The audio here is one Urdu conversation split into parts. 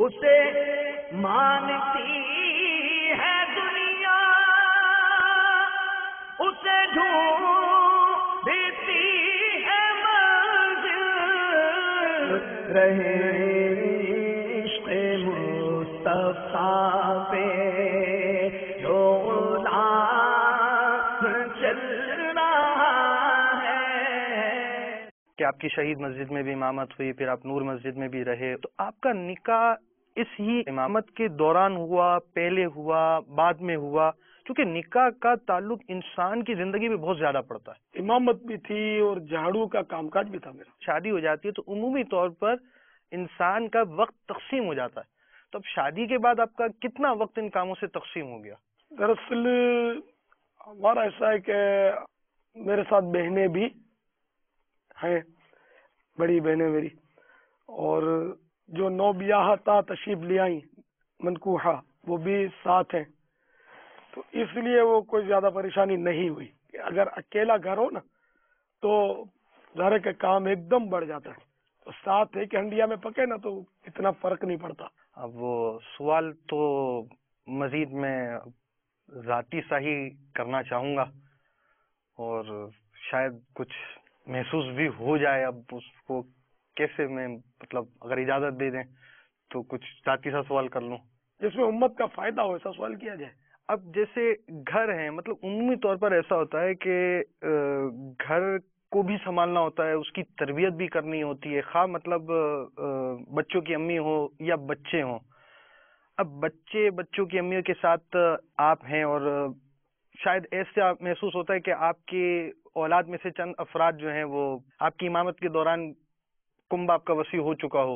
اسے مانتی ہے دنیا، اسے ڈھونڈتی ہے منزل، رہے عشق مصطفیٰ پہ جو غلام چل رہا ہے۔ کہ آپ کی شہید مسجد میں بھی امامت ہوئی، پھر آپ نور مسجد میں بھی رہے، تو آپ کا نکاح اس ہی امامت کے دوران ہوا، پہلے ہوا، بعد میں ہوا؟ کیونکہ نکاح کا تعلق انسان کی زندگی میں بہت زیادہ پڑتا ہے۔ امامت بھی تھی اور جھاڑو کا کام کاج بھی تھا میرا۔ شادی ہو جاتی ہے تو عمومی طور پر انسان کا وقت تقسیم ہو جاتا ہے، تو اب شادی کے بعد آپ کا کتنا وقت ان کاموں سے تقسیم ہو گیا؟ دراصل ہمارا ایسا ہے کہ میرے ساتھ بہنیں بھی ہیں، بڑی بہنیں میری، اور جو نو بیاہتا تشریف لے آئیں منکوحہ وہ بھی ساتھ ہیں، تو اس لیے وہ کوئی زیادہ پریشانی نہیں ہوئی۔ کہ اگر اکیلا گھر ہو نا تو گھر کے کام ایک دم بڑھ جاتا ہے، تو ساتھ ایک ہنڈیا میں پکے نا تو اتنا فرق نہیں پڑتا۔ اب وہ سوال تو مزید میں ذاتی سا ہی کرنا چاہوں گا، اور شاید کچھ محسوس بھی ہو جائے، اب اس کو کیسے میں مطلب اگر اجازت دے دیں تو کچھ ذاتی سا سوال کر لوں جس میں امت کا فائدہ ہو، ایسا سوال کیا جائے۔ اب جیسے گھر ہیں، مطلب عمومی طور پر ایسا ہوتا ہے کہ گھر کو بھی سنبھالنا ہوتا ہے، اس کی تربیت بھی کرنی ہوتی ہے، خواہ مطلب بچوں کی امی ہو یا بچے ہوں۔ اب بچوں کی امیوں کے ساتھ آپ ہیں، اور شاید ایسا محسوس ہوتا ہے کہ آپ کی اولاد میں سے چند افراد جو ہیں وہ آپ کی امامت کے دوران کنبہ آپ کا وسیع ہو چکا ہو،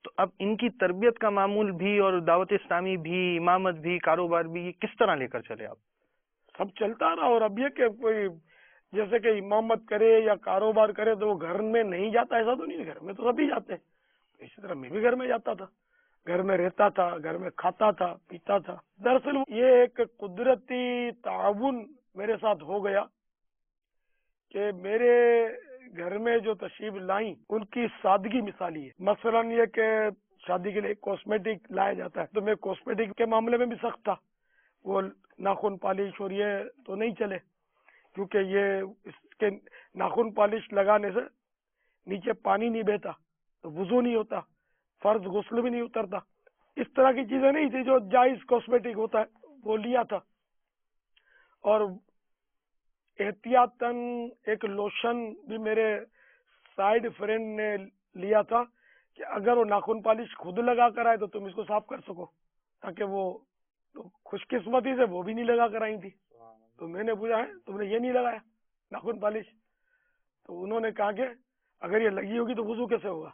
تو اب ان کی تربیت کا معمول بھی اور دعوت اسلامی بھی، امامت بھی، کاروبار بھی، یہ کس طرح لے کر چلے آپ؟ سب چلتا رہا، اور اب یہ کہ کوئی جیسے کہ امامت کرے یا کاروبار کرے تو وہ گھر میں نہیں جاتا، ایسا تو نہیں ہے، گھر میں تو سبھی جاتے ہیں، اسی طرح میں بھی گھر میں جاتا تھا، گھر میں رہتا تھا، گھر میں کھاتا تھا، پیتا تھا۔ دراصل یہ ایک قدرتی تعاون میرے ساتھ ہو گیا کہ میرے گھر میں جو تشریف لائیں ان کی سادگی مثالی ہے۔ مثلا یہ کہ شادی کے لیے کاسمیٹک لایا جاتا ہے تو میں کاسمیٹک کے معاملے میں بھی سخت تھا، وہ ناخن پالش اور یہ تو نہیں چلے، کیونکہ یہ اس کے ناخن پالش لگانے سے نیچے پانی نہیں بہتا تو وضو نہیں ہوتا، فرض غسل بھی نہیں اترتا، اس طرح کی چیزیں نہیں تھی جو جائز کاسمیٹک ہوتا ہے وہ لیا تھا۔ اور احتیاطاً ایک لوشن بھی میرے سائیڈ فرینڈ نے لیا تھا کہ اگر وہ ناخن پالش خود لگا کر آئے تو تم اس کو صاف کر سکو، تاکہ وہ تو خوش قسمتی سے وہ بھی نہیں لگا کر آئی تھی، تو میں نے پوچھا ہے تم نے یہ نہیں لگایا ناخن پالش؟ تو انہوں نے کہا کہ اگر یہ لگی ہوگی تو وضو کیسے ہوگا؟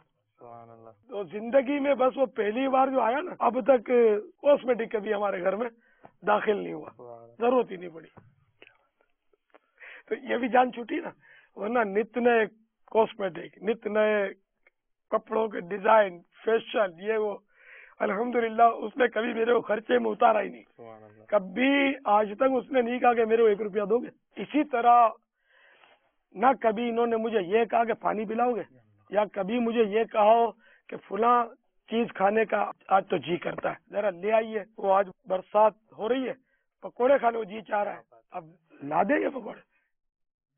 تو زندگی میں بس وہ پہلی بار جو آیا نا، اب تک کاسمیٹک کبھی ہمارے گھر میں داخل نہیں ہوا، ضرورت ہی نہیں پڑی، تو یہ بھی جان چھوٹی نا، ورنہ نت نئے کاسمیٹک، نت نئے کپڑوں کے ڈیزائن، فیشن، یہ وہ، الحمدللہ اس نے کبھی میرے کو خرچے میں اتارا ہی نہیں، کبھی آج تک اس نے نہیں کہا کہ میرے کو 1 روپیہ دو گے۔ اسی طرح نہ کبھی انہوں نے مجھے یہ کہا کہ پانی پلاؤ گے، یا کبھی مجھے یہ کہا ہو کہ فلاں چیز کھانے کا آج تو جی کرتا ہے ذرا لے آئیے، وہ آج برسات ہو رہی ہے پکوڑے کھانے کو جی چاہ رہا ہے، اب لا دیں گے پکوڑے۔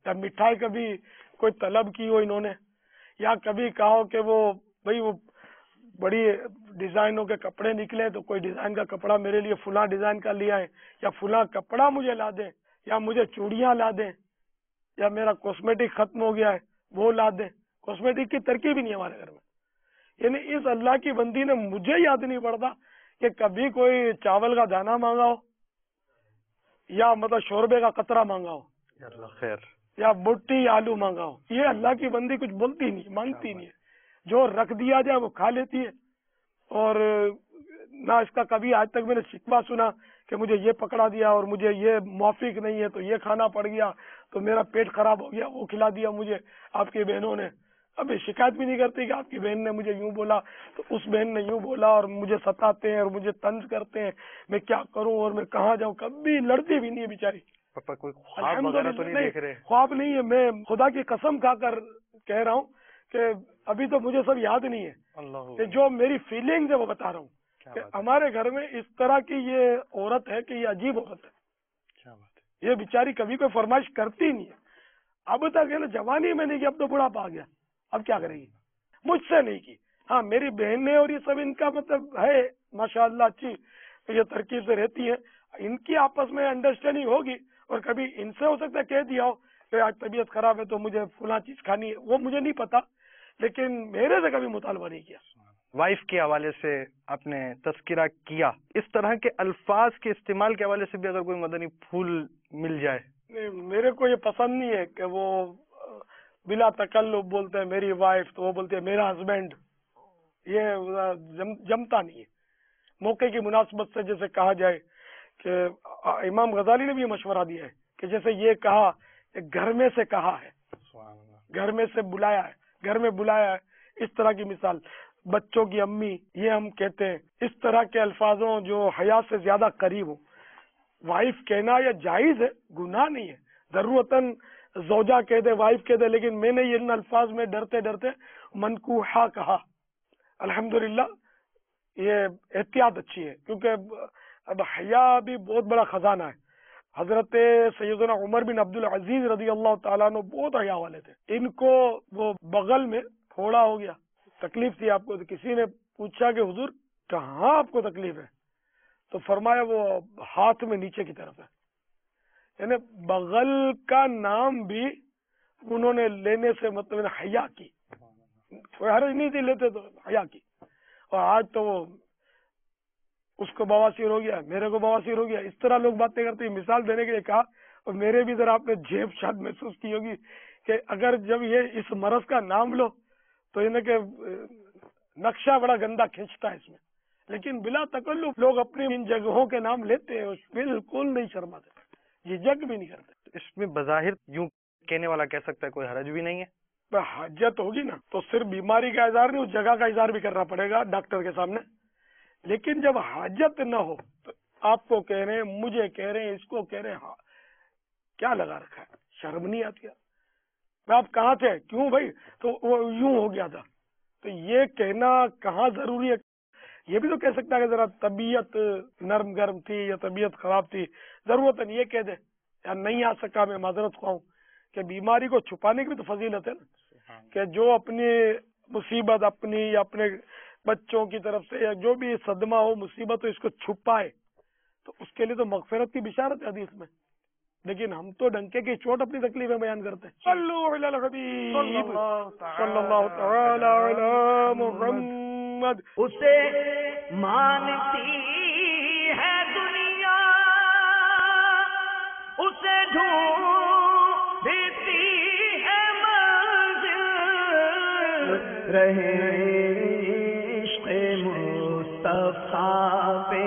یا مٹھائی کبھی کوئی طلب کی ہو انہوں نے، یا کبھی کہا ہو کہ وہ بھئی وہ بڑی ڈیزائنوں کے کپڑے نکلے تو کوئی ڈیزائن کا کپڑا میرے لیے فلاں ڈیزائن کا لے آئے، یا فلاں کپڑا مجھے لا دیں، یا مجھے چوڑیاں لا دیں، یا میرا کاسمیٹک ختم ہو گیا ہے وہ لا دیں۔ کاسمیٹک کی ترکیب ہی نہیں ہمارے گھر میں، یعنی اس اللہ کی بندی نے مجھے یاد نہیں پڑتا کہ کبھی کوئی چاول کا دانہ مانگا ہو، یا مطلب شوربے کا قطرہ مانگا ہو، خیر، یا بٹی آلو مانگا ہو۔ یہ اللہ کی بندی کچھ بولتی نہیں، مانگتی نہیں ہے، جو رکھ دیا جائے وہ کھا لیتی ہے، اور نہ اس کا کبھی آج تک میں نے شکوہ سنا کہ مجھے یہ پکڑا دیا اور مجھے یہ موافق نہیں ہے تو یہ کھانا پڑ گیا تو میرا پیٹ خراب ہو گیا، وہ کھلا دیا مجھے آپ کی بہنوں نے۔ ابھی شکایت بھی نہیں کرتی کہ آپ کی بہن نے مجھے یوں بولا تو اس بہن نے یوں بولا، اور مجھے ستاتے ہیں اور مجھے طنز کرتے ہیں، میں کیا کروں اور میں کہاں جاؤں، کبھی لڑتی بھی نہیں ہے بیچاری۔ پاپا کوئی خواب وغیرہ تو نہیں دیکھ رہے؟ خواب نہیں ہے، میں خدا کی قسم کھا کر کہہ رہا ہوں کہ ابھی تو مجھے سب یاد نہیں ہے اللہ کہ جو میری فیلنگز ہے وہ بتا رہا ہوں کیا کہ بات ہے، ہمارے گھر میں اس طرح کی یہ عورت ہے کہ یہ عجیب عورت ہے. کیا بات ہے. یہ بیچاری کبھی کوئی فرمائش کرتی نہیں ہے. اب تک ہے نا جوانی میں نہیں کی، اب تو بڑھاپا آ گیا، اب کیا کرے گی. مجھ سے نہیں کی. ہاں میری بہن نے اور یہ سب ان کا مطلب ہے ماشاءاللہ اچھی یہ ترکیب سے رہتی ہے. ان کی آپس میں انڈرسٹینڈنگ ہوگی اور کبھی ان سے ہو سکتا ہے کہہ دیا ہو کہ آج طبیعت خراب ہے تو مجھے فلاں چیز کھانی ہے، وہ مجھے نہیں پتا، لیکن میرے سے کبھی مطالبہ نہیں کیا. وائف کے حوالے سے آپ نے تذکرہ کیا، اس طرح کے الفاظ کے استعمال کے حوالے سے بھی اگر کوئی مدنی پھول مل جائے. میرے کو یہ پسند نہیں ہے کہ وہ بلا تکلف بولتے ہیں میری وائف، تو وہ بولتے ہیں میرا ہسبینڈ. یہ جمتا نہیں ہے. موقع کی مناسبت سے جیسے کہا جائے کہ امام غزالی نے بھی یہ مشورہ دیا ہے کہ جیسے یہ کہا کہ گھر میں سے کہا ہے، گھر میں سے بلایا ہے، گھر میں بلایا ہے، اس طرح کی مثال. بچوں کی امی یہ ہم کہتے ہیں، اس طرح کے الفاظوں جو حیا سے زیادہ قریب ہوں. وائف کہنا یہ جائز ہے، گناہ نہیں ہے. ضرورتاً زوجہ کہہ دے، وائف کہہ دے، لیکن میں نے یہ ان الفاظ میں ڈرتے ڈرتے منکوحہ کہا. الحمدللہ یہ احتیاط اچھی ہے، کیونکہ اب حیا بھی بہت بڑا خزانہ ہے. حضرت سیدنا عمر بن عبد العزیز رضی اللہ تعالیٰ عنہ بہت حیا والے تھے. ان کو وہ بغل میں پھوڑا ہو گیا، تکلیف تھی آپ کو. تو کسی نے پوچھا کہ حضور کہاں آپ کو تکلیف ہے؟ تو فرمایا وہ ہاتھ میں نیچے کی طرف ہے. یعنی بغل کا نام بھی انہوں نے لینے سے مطلب حیا کی، کوئی حرج نہیں تھی لیتے تو حیا کی. اور آج تو وہ اس کو بواسیر ہو گیا، میرے کو بواسیر ہو گیا، اس طرح لوگ باتیں کرتے ہیں. مثال دینے کے لیے کہا، اور میرے بھی ذرا آپ نے جیب شاید محسوس کی ہوگی کہ اگر جب یہ اس مرض کا نام لو تو انہیں کہ نقشہ بڑا گندا کھینچتا ہے اس میں، لیکن بلا تکلف لوگ اپنی ان جگہوں کے نام لیتے ہیں، بالکل نہیں شرماتے، یہ جگ بھی نہیں کرتے. اس میں بظاہر یوں کہنے والا کہہ سکتا ہے کوئی حرج بھی نہیں ہے. حاجت ہوگی نا تو صرف بیماری کا اظہار نہیں، اس جگہ کا اظہار بھی کرنا پڑے گا ڈاکٹر کے سامنے. لیکن جب حاجت نہ ہو تو آپ کو کہہ رہے ہیں، مجھے کہہ رہے ہیں، اس کو کہہ رہے ہیں، ہاں کیا لگا رکھا ہے؟ شرم نہیں آتی؟ آپ کہاں تھے؟ کیوں بھائی؟ تو وہ یوں ہو گیا تھا. تو یہ کہنا کہاں ضروری ہے؟ یہ بھی تو کہہ سکتا ہے کہ ذرا طبیعت نرم گرم تھی یا طبیعت خراب تھی، ضرورت نہیں یہ کہہ دے یا نہیں آ سکا میں معذرت خواہ ہوں. کہ بیماری کو چھپانے کی بھی تو فضیلت ہے نا، کہ جو اپنی مصیبت اپنی یا اپنے بچوں کی طرف سے یا جو بھی صدمہ ہو مصیبت ہو اس کو چھپائے تو اس کے لیے تو مغفرت کی بشارت ہے حدیث میں. لیکن ہم تو ڈنکے کی چوٹ اپنی تکلیفیں بیان کرتے ہیں. صلو علی الحبیب صلی اللہ تعالی علی محمد. اسے مانتی ہے دنیا، اسے ڈھونڈتی ہے منزل، رہے عشق مصطفیٰ پہ